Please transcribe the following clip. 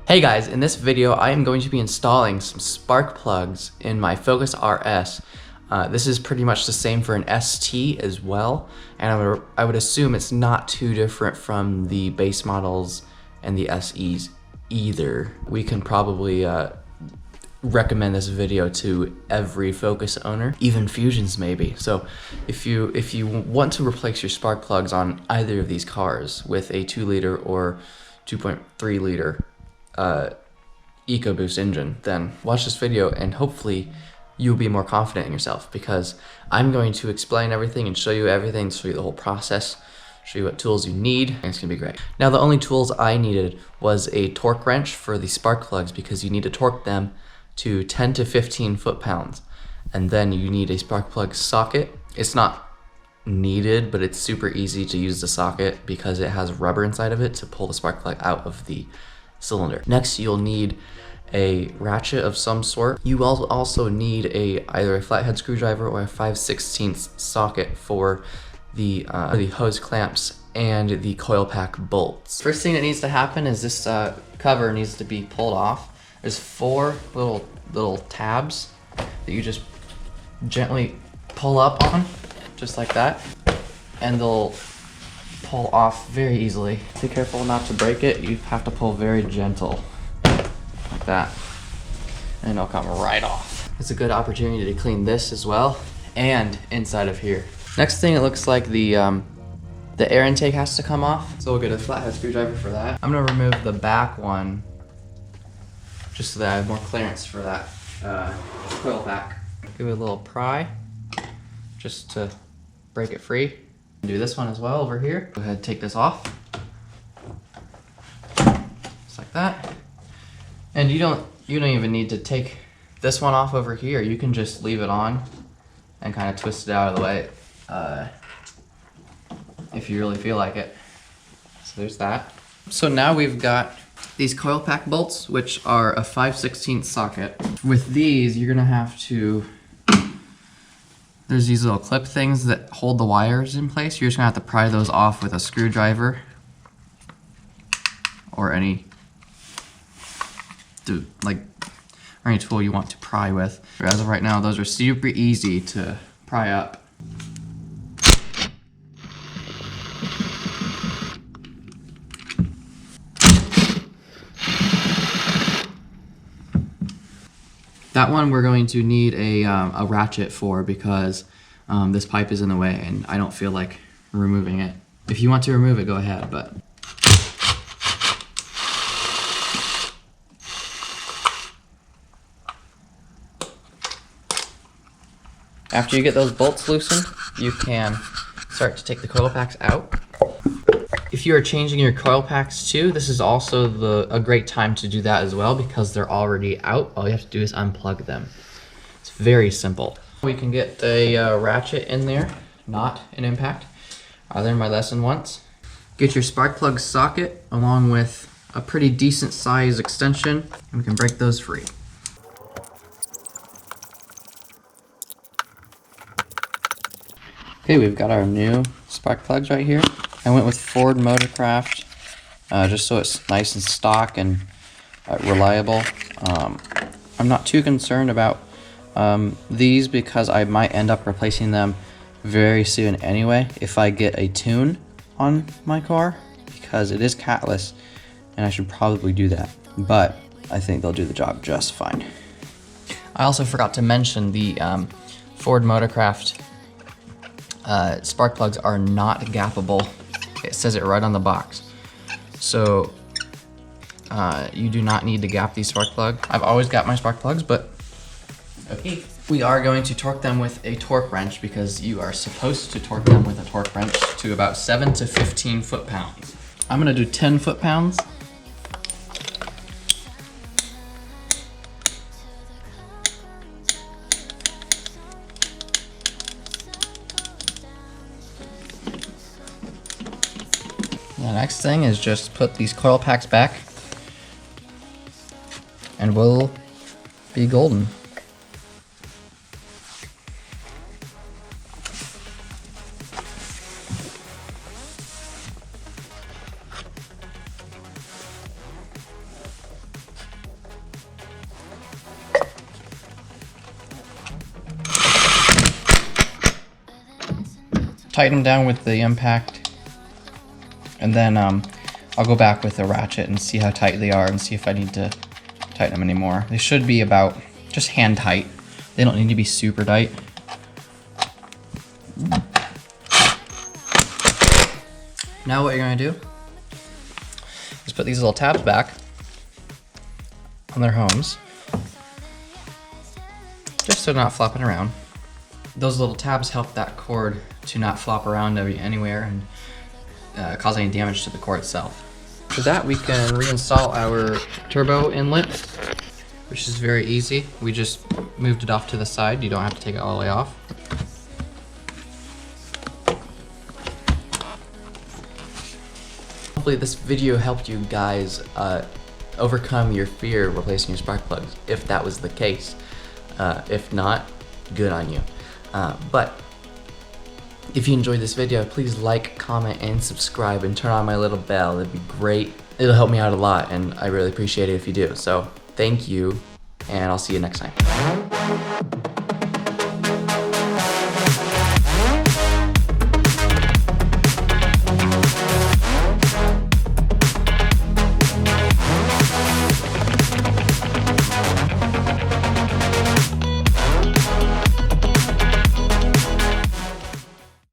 Hey guys, in this video I am going to be installing some spark plugs in my Focus RS. This is pretty much the same for an ST as well, and I would assume it's not too different from the base models and the SEs either. We can probably recommend this video to every Focus owner, even Fusions maybe. So if you want to replace your spark plugs on either of these cars with a 2-liter or 2.3 liter EcoBoost engine, then watch this video and hopefully you'll be more confident in yourself, because I'm going to explain everything and show you everything, show you the whole process, show you what tools you need, and it's gonna be great. Now the only tools I needed was a torque wrench for the spark plugs, because you need to torque them to 10 to 15 foot-pounds, and then you need a spark plug socket. It's not needed, but it's super easy to use the socket because it has rubber inside of it to pull the spark plug out of the cylinder. Next, you'll need a ratchet of some sort. You will also need either a flathead screwdriver or a 5/16 socket for the hose clamps and the coil pack bolts. First thing that needs to happen is this cover needs to be pulled off. There's 4 little tabs that you just gently pull up on, just like that, and they'll pull off very easily. Be careful not to break it. You have to pull very gentle, like that, and it'll come right off. It's a good opportunity to clean this as well, and inside of here. Next thing, it looks like the air intake has to come off, so we'll get a flathead screwdriver for that. I'm gonna remove the back one, just so that I have more clearance for that coil pack. Give it a little pry, just to break it free. Do this one as well over here. Go ahead and take this off. Just like that. And you don't even need to take this one off over here. You can just leave it on and kind of twist it out of the way if you really feel like it. So there's that. So now we've got these coil pack bolts, which are a 5/16 socket. With these, you're gonna have to, there's these little clip things that hold the wires in place. You're just gonna have to pry those off with a screwdriver or any tool you want to pry with. As of right now, those are super easy to pry up. That one we're going to need a ratchet for, because this pipe is in the way and I don't feel like removing it. If you want to remove it, go ahead, but. After you get those bolts loosened, you can start to take the coil packs out. If you are changing your coil packs too, this is also a great time to do that as well, because they're already out. All you have to do is unplug them. It's very simple. We can get a ratchet in there, not an impact. I learned my lesson once. Get your spark plug socket along with a pretty decent size extension, and we can break those free. Okay, we've got our new spark plugs right here. I went with Ford Motorcraft, just so it's nice and stock and reliable. I'm not too concerned about these, because I might end up replacing them very soon anyway if I get a tune on my car, because it is catless and I should probably do that, but I think they'll do the job just fine. I also forgot to mention the Ford Motorcraft spark plugs are not gappable. It says it right on the box. So you do not need to gap these spark plugs. I've always got my spark plugs, but okay. We are going to torque them with a torque wrench, because you are supposed to torque them with a torque wrench to about 7 to 15 foot-pounds. I'm gonna do 10 foot-pounds. The next thing is just put these coil packs back and we'll be golden. tighten them down with the impact, and then I'll go back with a ratchet and see how tight they are and see if I need to tighten them anymore. They should be about just hand tight. They don't need to be super tight. Now what you're gonna do is put these little tabs back on their homes, just so they're not flopping around. Those little tabs help that cord to not flop around anywhere and cause any damage to the cord itself. For that, we can reinstall our turbo inlet, which is very easy. We just moved it off to the side. You don't have to take it all the way off. Hopefully this video helped you guys overcome your fear of replacing your spark plugs, if that was the case. If not, good on you. But if you enjoyed this video, please like, comment, and subscribe, and turn on my little bell. It'd be great. It'll help me out a lot, and I really appreciate it if you do. So thank you, and I'll see you next time.